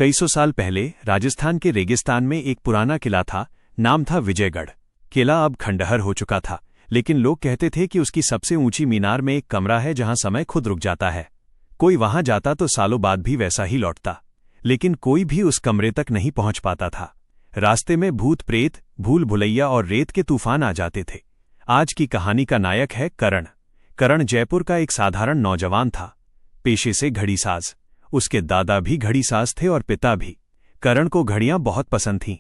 कई सौ साल पहले राजस्थान के रेगिस्तान में एक पुराना किला था। नाम था विजयगढ़। किला अब खंडहर हो चुका था, लेकिन लोग कहते थे कि उसकी सबसे ऊंची मीनार में एक कमरा है जहां समय खुद रुक जाता है। कोई वहां जाता तो सालों बाद भी वैसा ही लौटता, लेकिन कोई भी उस कमरे तक नहीं पहुंच पाता था। रास्ते में भूत प्रेत, भूल भुलैया और रेत के तूफान आ जाते थे। आज की कहानी का नायक है करण। करण जयपुर का एक साधारण नौजवान था, पेशे से घड़ीसाज। उसके दादा भी घड़ीसाज थे और पिता भी। करण को घड़ियां बहुत पसंद थीं।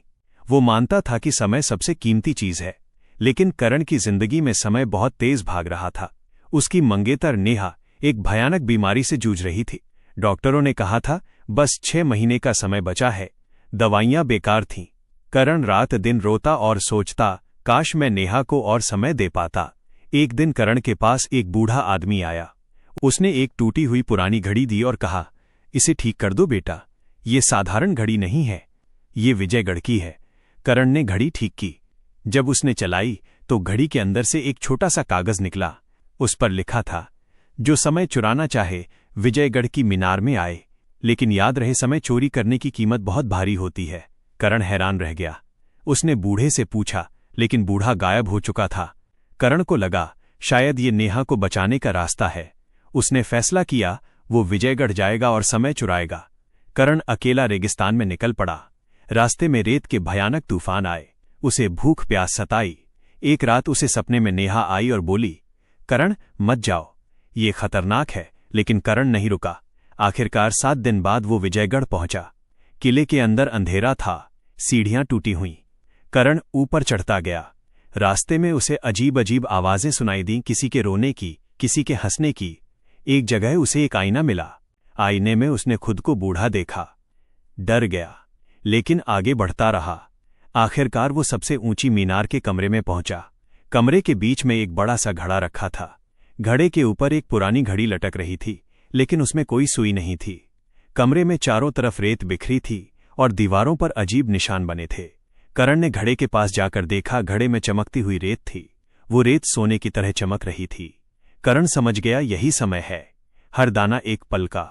वो मानता था कि समय सबसे कीमती चीज है, लेकिन करण की जिंदगी में समय बहुत तेज भाग रहा था। उसकी मंगेतर नेहा एक भयानक बीमारी से जूझ रही थी। डॉक्टरों ने कहा था बस 6 महीने का समय बचा है। दवाइयां बेकार थीं। करण रात दिन रोता और सोचता, काश मैं नेहा को और समय दे पाता। एक दिन करण के पास एक बूढ़ा आदमी आया। उसने एक टूटी हुई पुरानी घड़ी दी और कहा, इसे ठीक कर दो बेटा, ये साधारण घड़ी नहीं है, ये विजयगढ़ की है। करण ने घड़ी ठीक की। जब उसने चलाई तो घड़ी के अंदर से एक छोटा सा कागज निकला। उस पर लिखा था, जो समय चुराना चाहे विजयगढ़ की मीनार में आए, लेकिन याद रहे समय चोरी करने की कीमत बहुत भारी होती है। करण हैरान रह गया। उसने बूढ़े से पूछा, लेकिन बूढ़ा गायब हो चुका था। करण को लगा शायद ये नेहा को बचाने का रास्ता है। उसने फैसला किया वो विजयगढ़ जाएगा और समय चुराएगा। करण अकेला रेगिस्तान में निकल पड़ा। रास्ते में रेत के भयानक तूफान आए। उसे भूख प्यास सताई। एक रात उसे सपने में नेहा आई और बोली, करण मत जाओ, ये खतरनाक है। लेकिन करण नहीं रुका। आखिरकार 7 दिन बाद वो विजयगढ़ पहुंचा। किले के अंदर अंधेरा था, सीढ़ियां टूटी हुईं। करण ऊपर चढ़ता गया। रास्ते में उसे अजीब अजीब आवाजें सुनाई दीं, किसी के रोने की, किसी के हंसने की। एक जगह उसे एक आईना मिला। आईने में उसने खुद को बूढ़ा देखा। डर गया, लेकिन आगे बढ़ता रहा। आखिरकार वो सबसे ऊंची मीनार के कमरे में पहुंचा। कमरे के बीच में एक बड़ा सा घड़ा रखा था। घड़े के ऊपर एक पुरानी घड़ी लटक रही थी, लेकिन उसमें कोई सुई नहीं थी। कमरे में चारों तरफ रेत बिखरी थी और दीवारों पर अजीब निशान बने थे। करण ने घड़े के पास जाकर देखा, घड़े में चमकती हुई रेत थी। वो रेत सोने की तरह चमक रही थी। करण समझ गया यही समय है, हर दाना एक पल का।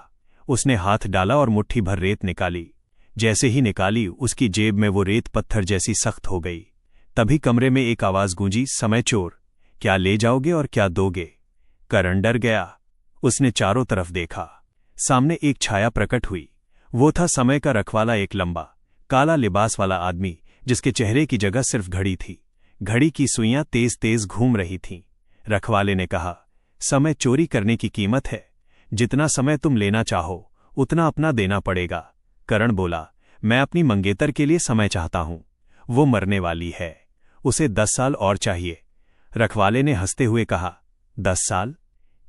उसने हाथ डाला और मुट्ठी भर रेत निकाली। जैसे ही निकाली, उसकी जेब में वो रेत पत्थर जैसी सख्त हो गई। तभी कमरे में एक आवाज गूंजी, समय चोर, क्या ले जाओगे और क्या दोगे? करण डर गया। उसने चारों तरफ देखा। सामने एक छाया प्रकट हुई। वो था समय का रखवाला, एक लंबा काला लिबास वाला आदमी, जिसके चेहरे की जगह सिर्फ घड़ी थी। घड़ी की सुइयां तेज तेज घूम रही थीं। रखवाले ने कहा, समय चोरी करने की कीमत है। जितना समय तुम लेना चाहो उतना अपना देना पड़ेगा। करण बोला, मैं अपनी मंगेतर के लिए समय चाहता हूं। वो मरने वाली है, उसे 10 साल और चाहिए। रखवाले ने हंसते हुए कहा, 10 साल?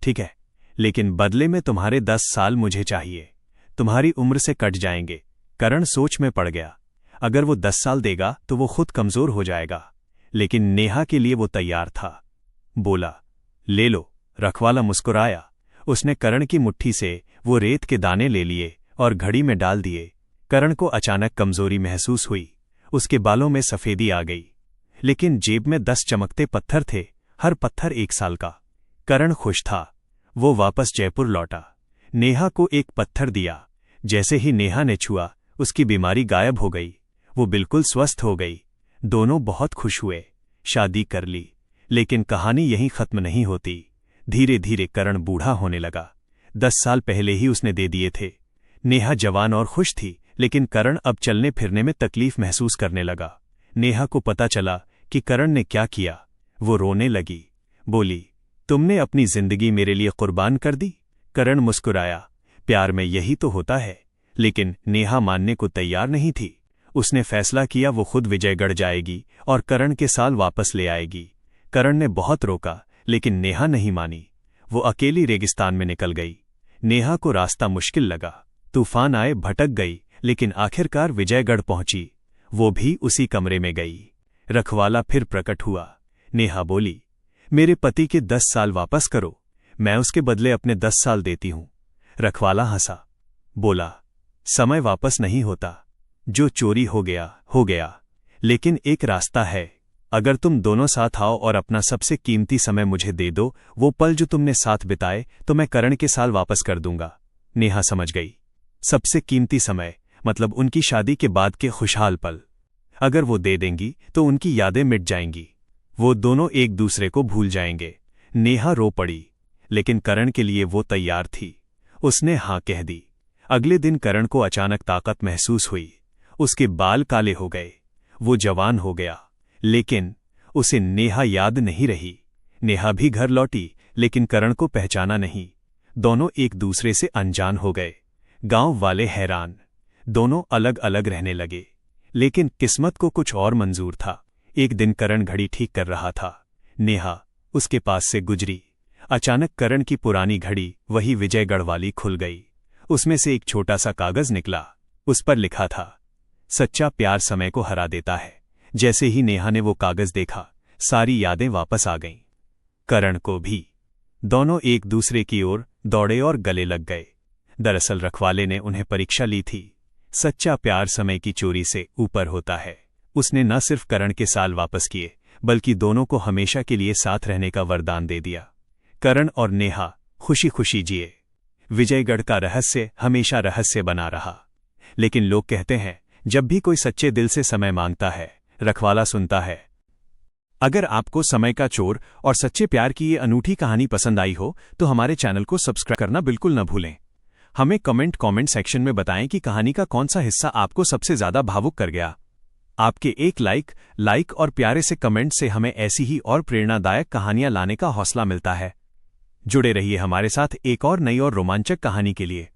ठीक है, लेकिन बदले में तुम्हारे 10 साल मुझे चाहिए। तुम्हारी उम्र से कट जाएंगे। करण सोच में पड़ गया। अगर वो 10 साल देगा तो वो खुद कमजोर हो जाएगा, लेकिन नेहा के लिए वो तैयार था। बोला, ले लो। रखवाला मुस्कुराया। उसने करण की मुट्ठी से वो रेत के दाने ले लिए और घड़ी में डाल दिए। करण को अचानक कमजोरी महसूस हुई। उसके बालों में सफेदी आ गई, लेकिन जेब में 10 चमकते पत्थर थे, हर पत्थर 1 साल का। करण खुश था। वो वापस जयपुर लौटा। नेहा को एक पत्थर दिया। जैसे ही नेहा ने छुआ, उसकी बीमारी गायब हो गई। वो बिल्कुल स्वस्थ हो गई। दोनों बहुत खुश हुए, शादी कर ली। लेकिन कहानी यहीं खत्म नहीं होती। धीरे धीरे करण बूढ़ा होने लगा। 10 साल पहले ही उसने दे दिए थे। नेहा जवान और खुश थी, लेकिन करण अब चलने फिरने में तकलीफ महसूस करने लगा। नेहा को पता चला कि करण ने क्या किया। वो रोने लगी, बोली, तुमने अपनी जिंदगी मेरे लिए कुर्बान कर दी। करण मुस्कुराया, प्यार में यही तो होता है। लेकिन नेहा मानने को तैयार नहीं थी। उसने फैसला किया वो खुद विजयगढ़ जाएगी और करण के साल वापस ले आएगी। करण ने बहुत रोका, लेकिन नेहा नहीं मानी। वो अकेली रेगिस्तान में निकल गई। नेहा को रास्ता मुश्किल लगा। तूफान आए, भटक गई, लेकिन आखिरकार विजयगढ़ पहुंची। वो भी उसी कमरे में गई। रखवाला फिर प्रकट हुआ। नेहा बोली, मेरे पति के 10 साल वापस करो, मैं उसके बदले अपने 10 साल देती हूं। रखवाला हंसा, बोला, समय वापस नहीं होता। जो चोरी हो गया, लेकिन एक रास्ता है। अगर तुम दोनों साथ आओ और अपना सबसे कीमती समय मुझे दे दो, वो पल जो तुमने साथ बिताए, तो मैं करण के साल वापस कर दूंगा। नेहा समझ गई। सबसे कीमती समय मतलब उनकी शादी के बाद के खुशहाल पल। अगर वो दे देंगी तो उनकी यादें मिट जाएंगी, वो दोनों एक दूसरे को भूल जाएंगे। नेहा रो पड़ी, लेकिन करण के लिए वो तैयार थी। उसने हाँ कह दी। अगले दिन करण को अचानक ताकत महसूस हुई। उसके बाल काले हो गए, वो जवान हो गया। लेकिन उसे नेहा याद नहीं रही। नेहा भी घर लौटी, लेकिन करण को पहचाना नहीं। दोनों एक दूसरे से अनजान हो गए। गांव वाले हैरान। दोनों अलग अलग रहने लगे। लेकिन किस्मत को कुछ और मंजूर था। एक दिन करण घड़ी ठीक कर रहा था। नेहा उसके पास से गुजरी। अचानक करण की पुरानी घड़ी, वही विजयगढ़ वाली, खुल गई। उसमें से एक छोटा सा कागज निकला। उस पर लिखा था, सच्चा प्यार समय को हरा देता है। जैसे ही नेहा ने वो कागज देखा, सारी यादें वापस आ गईं। करण को भी। दोनों एक दूसरे की ओर दौड़े और गले लग गए। दरअसल रखवाले ने उन्हें परीक्षा ली थी। सच्चा प्यार समय की चोरी से ऊपर होता है। उसने न सिर्फ करण के साल वापस किए, बल्कि दोनों को हमेशा के लिए साथ रहने का वरदान दे दिया। करण और नेहा खुशी खुशी जिए। विजयगढ़ का रहस्य हमेशा रहस्य बना रहा। लेकिन लोग कहते हैं, जब भी कोई सच्चे दिल से समय मांगता है, रखवाला सुनता है। अगर आपको समय का चोर और सच्चे प्यार की ये अनूठी कहानी पसंद आई हो तो हमारे चैनल को सब्सक्राइब करना बिल्कुल न भूलें। हमें कमेंट सेक्शन में बताएं कि कहानी का कौन सा हिस्सा आपको सबसे ज्यादा भावुक कर गया। आपके एक लाइक और प्यारे से कमेंट से हमें ऐसी ही और प्रेरणादायक कहानियां लाने का हौसला मिलता है। जुड़े रहिए हमारे साथ एक और नई और रोमांचक कहानी के लिए।